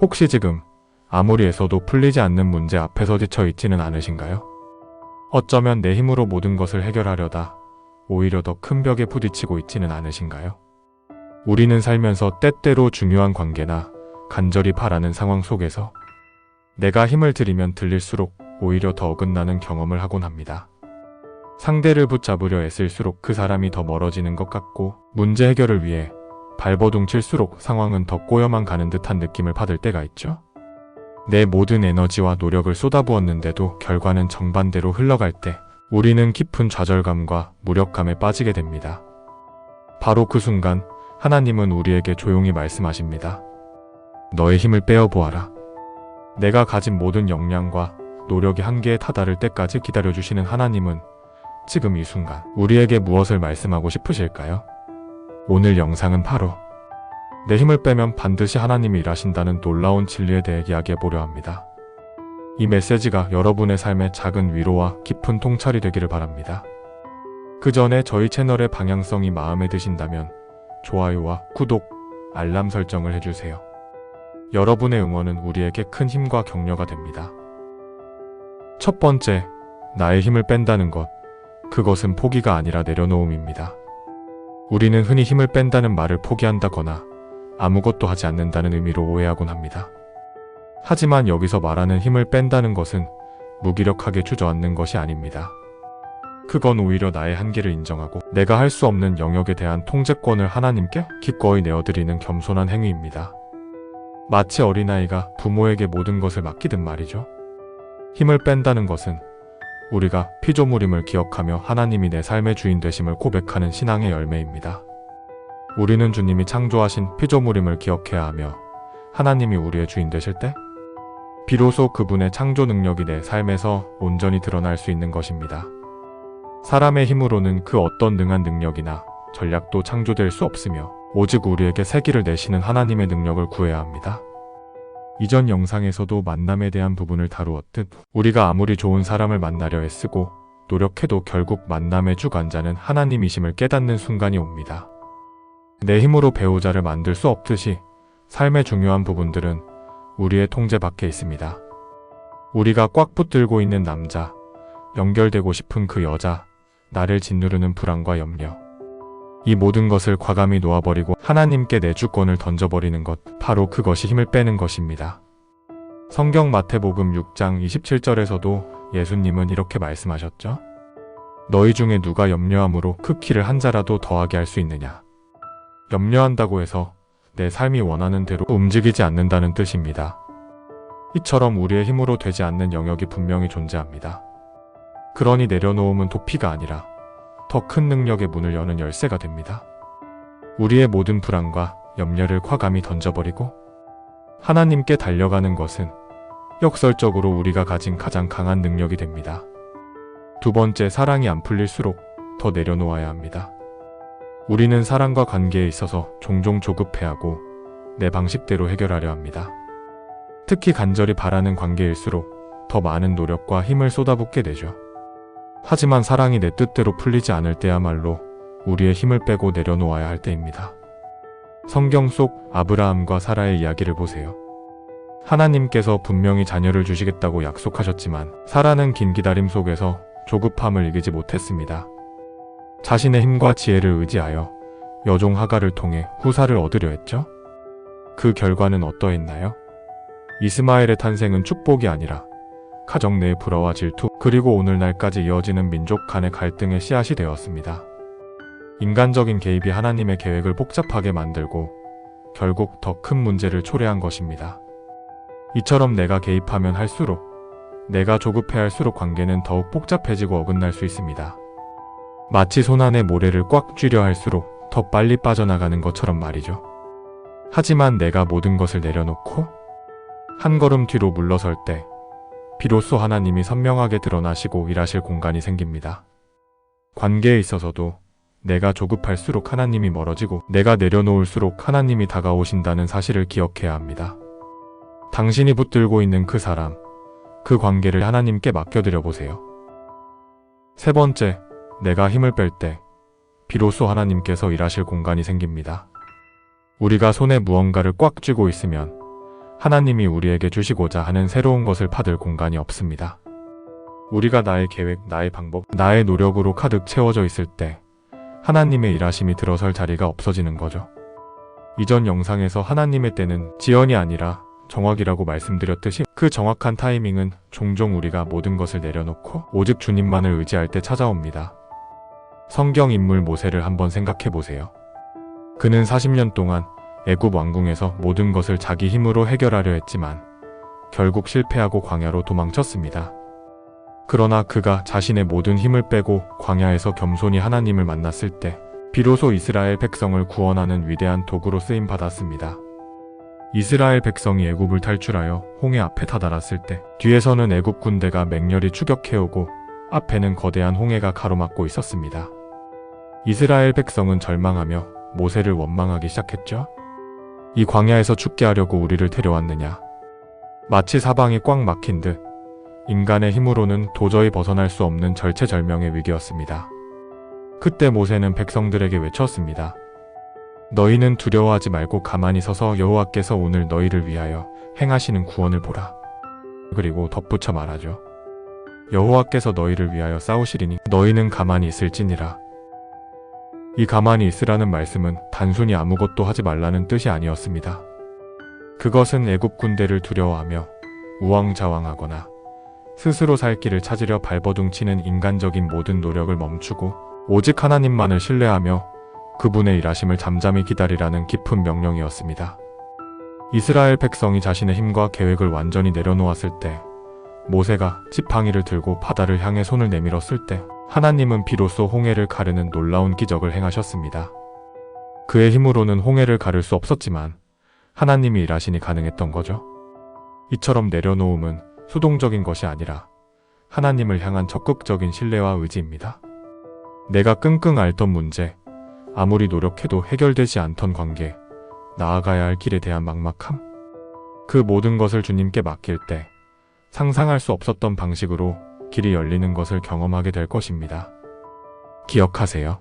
혹시 지금 아무리 애써도 풀리지 않는 문제 앞에서 지쳐 있지는 않으신가요? 어쩌면 내 힘으로 모든 것을 해결하려다 오히려 더 큰 벽에 부딪히고 있지는 않으신가요? 우리는 살면서 때때로 중요한 관계나 간절히 바라는 상황 속에서 내가 힘을 들이면 들릴수록 오히려 더 어긋나는 경험을 하곤 합니다. 상대를 붙잡으려 애쓸수록 그 사람이 더 멀어지는 것 같고, 문제 해결을 위해 발버둥 칠수록 상황은 더 꼬여만 가는 듯한 느낌을 받을 때가 있죠. 내 모든 에너지와 노력을 쏟아부었는데도 결과는 정반대로 흘러갈 때 우리는 깊은 좌절감과 무력감에 빠지게 됩니다. 바로 그 순간 하나님은 우리에게 조용히 말씀하십니다. 너의 힘을 빼어보아라. 내가 가진 모든 역량과 노력이 한계에 다다를 때까지 기다려주시는 하나님은 지금 이 순간 우리에게 무엇을 말씀하고 싶으실까요? 오늘 영상은 바로 내 힘을 빼면 반드시 하나님이 일하신다는 놀라운 진리에 대해 이야기해보려 합니다. 이 메시지가 여러분의 삶에 작은 위로와 깊은 통찰이 되기를 바랍니다. 그 전에 저희 채널의 방향성이 마음에 드신다면 좋아요와 구독, 알람 설정을 해주세요. 여러분의 응원은 우리에게 큰 힘과 격려가 됩니다. 첫 번째, 나의 힘을 뺀다는 것. 그것은 포기가 아니라 내려놓음입니다. 우리는 흔히 힘을 뺀다는 말을 포기한다거나 아무것도 하지 않는다는 의미로 오해하곤 합니다. 하지만 여기서 말하는 힘을 뺀다는 것은 무기력하게 주저앉는 것이 아닙니다. 그건 오히려 나의 한계를 인정하고 내가 할 수 없는 영역에 대한 통제권을 하나님께 기꺼이 내어드리는 겸손한 행위입니다. 마치 어린아이가 부모에게 모든 것을 맡기듯 말이죠. 힘을 뺀다는 것은 우리가 피조물임을 기억하며 하나님이 내 삶의 주인 되심을 고백하는 신앙의 열매입니다. 우리는 주님이 창조하신 피조물임을 기억해야 하며 하나님이 우리의 주인 되실 때 비로소 그분의 창조 능력이 내 삶에서 온전히 드러날 수 있는 것입니다. 사람의 힘으로는 그 어떤 능한 능력이나 전략도 창조될 수 없으며 오직 우리에게 새기를 내시는 하나님의 능력을 구해야 합니다. 이전 영상에서도 만남에 대한 부분을 다루었듯 우리가 아무리 좋은 사람을 만나려 애쓰고 노력해도 결국 만남의 주관자는 하나님이심을 깨닫는 순간이 옵니다. 내 힘으로 배우자를 만들 수 없듯이 삶의 중요한 부분들은 우리의 통제 밖에 있습니다. 우리가 꽉 붙들고 있는 남자, 연결되고 싶은 그 여자, 나를 짓누르는 불안과 염려, 이 모든 것을 과감히 놓아버리고 하나님께 내 주권을 던져버리는 것, 바로 그것이 힘을 빼는 것입니다. 성경 마태복음 6장 27절에서도 예수님은 이렇게 말씀하셨죠. 너희 중에 누가 염려함으로 그 키를 한 자라도 더하게 할 수 있느냐. 염려한다고 해서 내 삶이 원하는 대로 움직이지 않는다는 뜻입니다. 이처럼 우리의 힘으로 되지 않는 영역이 분명히 존재합니다. 그러니 내려놓음은 도피가 아니라 더 큰 능력의 문을 여는 열쇠가 됩니다. 우리의 모든 불안과 염려를 과감히 던져버리고 하나님께 달려가는 것은 역설적으로 우리가 가진 가장 강한 능력이 됩니다. 두 번째, 사랑이 안 풀릴수록 더 내려놓아야 합니다. 우리는 사랑과 관계에 있어서 종종 조급해하고 내 방식대로 해결하려 합니다. 특히 간절히 바라는 관계일수록 더 많은 노력과 힘을 쏟아붓게 되죠. 하지만 사랑이 내 뜻대로 풀리지 않을 때야말로 우리의 힘을 빼고 내려놓아야 할 때입니다. 성경 속 아브라함과 사라의 이야기를 보세요. 하나님께서 분명히 자녀를 주시겠다고 약속하셨지만 사라는 긴 기다림 속에서 조급함을 이기지 못했습니다. 자신의 힘과 지혜를 의지하여 여종 하갈을 통해 후사를 얻으려 했죠. 그 결과는 어떠했나요? 이스마엘의 탄생은 축복이 아니라 가정 내의 불화와 질투, 그리고 오늘날까지 이어지는 민족 간의 갈등의 씨앗이 되었습니다. 인간적인 개입이 하나님의 계획을 복잡하게 만들고 결국 더 큰 문제를 초래한 것입니다. 이처럼 내가 개입하면 할수록, 내가 조급해할수록 관계는 더욱 복잡해지고 어긋날 수 있습니다. 마치 손 안에 모래를 꽉 쥐려 할수록 더 빨리 빠져나가는 것처럼 말이죠. 하지만 내가 모든 것을 내려놓고 한 걸음 뒤로 물러설 때 비로소 하나님이 선명하게 드러나시고 일하실 공간이 생깁니다. 관계에 있어서도 내가 조급할수록 하나님이 멀어지고 내가 내려놓을수록 하나님이 다가오신다는 사실을 기억해야 합니다. 당신이 붙들고 있는 그 사람, 그 관계를 하나님께 맡겨드려 보세요. 세 번째, 내가 힘을 뺄 때 비로소 하나님께서 일하실 공간이 생깁니다. 우리가 손에 무언가를 꽉 쥐고 있으면 하나님이 우리에게 주시고자 하는 새로운 것을 받을 공간이 없습니다. 우리가 나의 계획, 나의 방법, 나의 노력으로 가득 채워져 있을 때 하나님의 일하심이 들어설 자리가 없어지는 거죠. 이전 영상에서 하나님의 때는 지연이 아니라 정확이라고 말씀드렸듯이 그 정확한 타이밍은 종종 우리가 모든 것을 내려놓고 오직 주님만을 의지할 때 찾아옵니다. 성경 인물 모세를 한번 생각해 보세요. 그는 40년 동안 애굽 왕궁에서 모든 것을 자기 힘으로 해결하려 했지만 결국 실패하고 광야로 도망쳤습니다. 그러나 그가 자신의 모든 힘을 빼고 광야에서 겸손히 하나님을 만났을 때 비로소 이스라엘 백성을 구원하는 위대한 도구로 쓰임 받았습니다. 이스라엘 백성이 애굽을 탈출하여 홍해 앞에 다다랐을 때 뒤에서는 애굽 군대가 맹렬히 추격해오고 앞에는 거대한 홍해가 가로막고 있었습니다. 이스라엘 백성은 절망하며 모세를 원망하기 시작했죠. 이 광야에서 죽게 하려고 우리를 데려왔느냐. 마치 사방이 꽉 막힌 듯 인간의 힘으로는 도저히 벗어날 수 없는 절체절명의 위기였습니다. 그때 모세는 백성들에게 외쳤습니다. 너희는 두려워하지 말고 가만히 서서 여호와께서 오늘 너희를 위하여 행하시는 구원을 보라. 그리고 덧붙여 말하죠. 여호와께서 너희를 위하여 싸우시리니 너희는 가만히 있을지니라. 이 가만히 있으라는 말씀은 단순히 아무것도 하지 말라는 뜻이 아니었습니다. 그것은 애굽 군대를 두려워하며 우왕좌왕하거나 스스로 살 길을 찾으려 발버둥치는 인간적인 모든 노력을 멈추고 오직 하나님만을 신뢰하며 그분의 일하심을 잠잠히 기다리라는 깊은 명령이었습니다. 이스라엘 백성이 자신의 힘과 계획을 완전히 내려놓았을 때 모세가 지팡이를 들고 바다를 향해 손을 내밀었을 때 하나님은 비로소 홍해를 가르는 놀라운 기적을 행하셨습니다. 그의 힘으로는 홍해를 가를 수 없었지만 하나님이 일하시니 가능했던 거죠. 이처럼 내려놓음은 수동적인 것이 아니라 하나님을 향한 적극적인 신뢰와 의지입니다. 내가 끙끙 앓던 문제, 아무리 노력해도 해결되지 않던 관계, 나아가야 할 길에 대한 막막함, 그 모든 것을 주님께 맡길 때 상상할 수 없었던 방식으로 길이 열리는 것을 경험하게 될 것입니다. 기억하세요.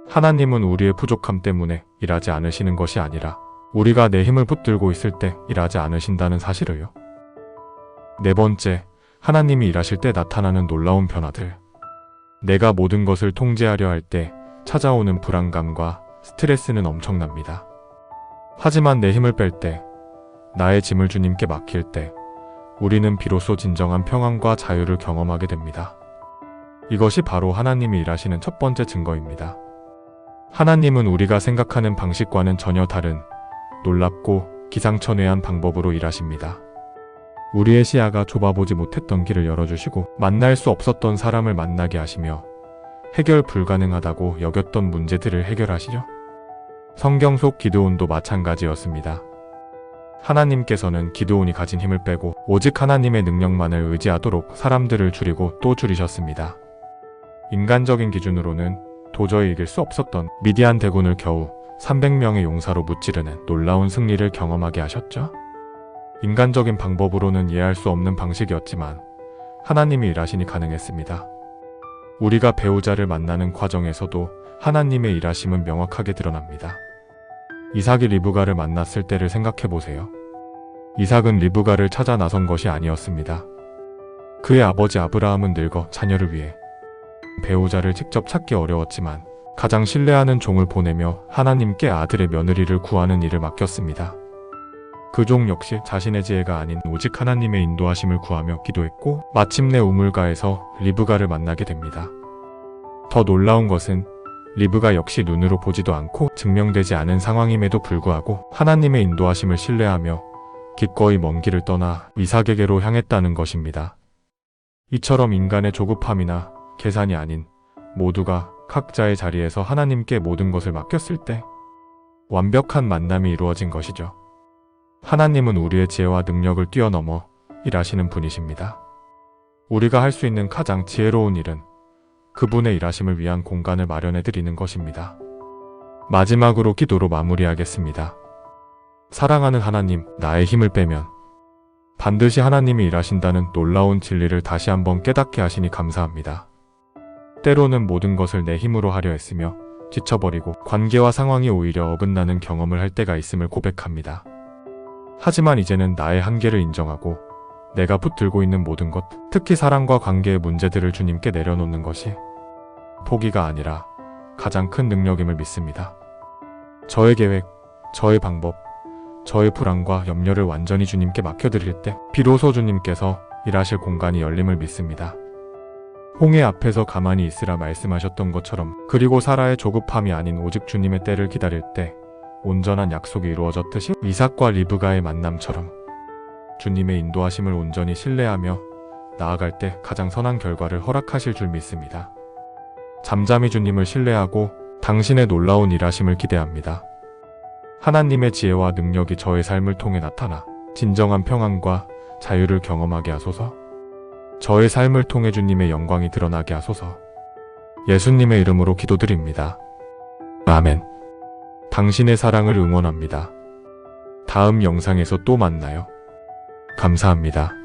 하나님은 우리의 부족함 때문에 일하지 않으시는 것이 아니라 우리가 내 힘을 붙들고 있을 때 일하지 않으신다는 사실을요. 네 번째, 하나님이 일하실 때 나타나는 놀라운 변화들. 내가 모든 것을 통제하려 할 때 찾아오는 불안감과 스트레스는 엄청납니다. 하지만 내 힘을 뺄 때, 나의 짐을 주님께 맡길 때 우리는 비로소 진정한 평안과 자유를 경험하게 됩니다. 이것이 바로 하나님이 일하시는 첫 번째 증거입니다. 하나님은 우리가 생각하는 방식과는 전혀 다른 놀랍고 기상천외한 방법으로 일하십니다. 우리의 시야가 좁아보지 못했던 길을 열어주시고 만날 수 없었던 사람을 만나게 하시며 해결 불가능하다고 여겼던 문제들을 해결하시죠. 성경 속 기드온도 마찬가지였습니다. 하나님께서는 기드온이 가진 힘을 빼고 오직 하나님의 능력만을 의지하도록 사람들을 줄이고 또 줄이셨습니다. 인간적인 기준으로는 도저히 이길 수 없었던 미디안 대군을 겨우 300명의 용사로 무찌르는 놀라운 승리를 경험하게 하셨죠. 인간적인 방법으로는 이해할 수 없는 방식이었지만 하나님이 일하시니 가능했습니다. 우리가 배우자를 만나는 과정에서도 하나님의 일하심은 명확하게 드러납니다. 이삭이 리브가를 만났을 때를 생각해 보세요. 이삭은 리브가를 찾아 나선 것이 아니었습니다. 그의 아버지 아브라함은 늙어 자녀를 위해 배우자를 직접 찾기 어려웠지만 가장 신뢰하는 종을 보내며 하나님께 아들의 며느리를 구하는 일을 맡겼습니다. 그 종 역시 자신의 지혜가 아닌 오직 하나님의 인도하심을 구하며 기도했고 마침내 우물가에서 리브가를 만나게 됩니다. 더 놀라운 것은 리브가 역시 눈으로 보지도 않고 증명되지 않은 상황임에도 불구하고 하나님의 인도하심을 신뢰하며 기꺼이 먼 길을 떠나 이삭에게로 향했다는 것입니다. 이처럼 인간의 조급함이나 계산이 아닌 모두가 각자의 자리에서 하나님께 모든 것을 맡겼을 때 완벽한 만남이 이루어진 것이죠. 하나님은 우리의 지혜와 능력을 뛰어넘어 일하시는 분이십니다. 우리가 할 수 있는 가장 지혜로운 일은 그분의 일하심을 위한 공간을 마련해 드리는 것입니다. 마지막으로 기도로 마무리하겠습니다. 사랑하는 하나님, 나의 힘을 빼면 반드시 하나님이 일하신다는 놀라운 진리를 다시 한번 깨닫게 하시니 감사합니다. 때로는 모든 것을 내 힘으로 하려 했으며 지쳐버리고 관계와 상황이 오히려 어긋나는 경험을 할 때가 있음을 고백합니다. 하지만 이제는 나의 한계를 인정하고 내가 붙들고 있는 모든 것, 특히 사랑과 관계의 문제들을 주님께 내려놓는 것이 포기가 아니라 가장 큰 능력임을 믿습니다. 저의 계획, 저의 방법, 저의 불안과 염려를 완전히 주님께 맡겨드릴 때 비로소 주님께서 일하실 공간이 열림을 믿습니다. 홍해 앞에서 가만히 있으라 말씀하셨던 것처럼, 그리고 사라의 조급함이 아닌 오직 주님의 때를 기다릴 때 온전한 약속이 이루어졌듯이 이삭과 리브가의 만남처럼 주님의 인도하심을 온전히 신뢰하며 나아갈 때 가장 선한 결과를 허락하실 줄 믿습니다. 잠잠히 주님을 신뢰하고 당신의 놀라운 일하심을 기대합니다. 하나님의 지혜와 능력이 저의 삶을 통해 나타나 진정한 평안과 자유를 경험하게 하소서. 저의 삶을 통해 주님의 영광이 드러나게 하소서. 예수님의 이름으로 기도드립니다. 아멘. 당신의 사랑을 응원합니다. 다음 영상에서 또 만나요. 감사합니다.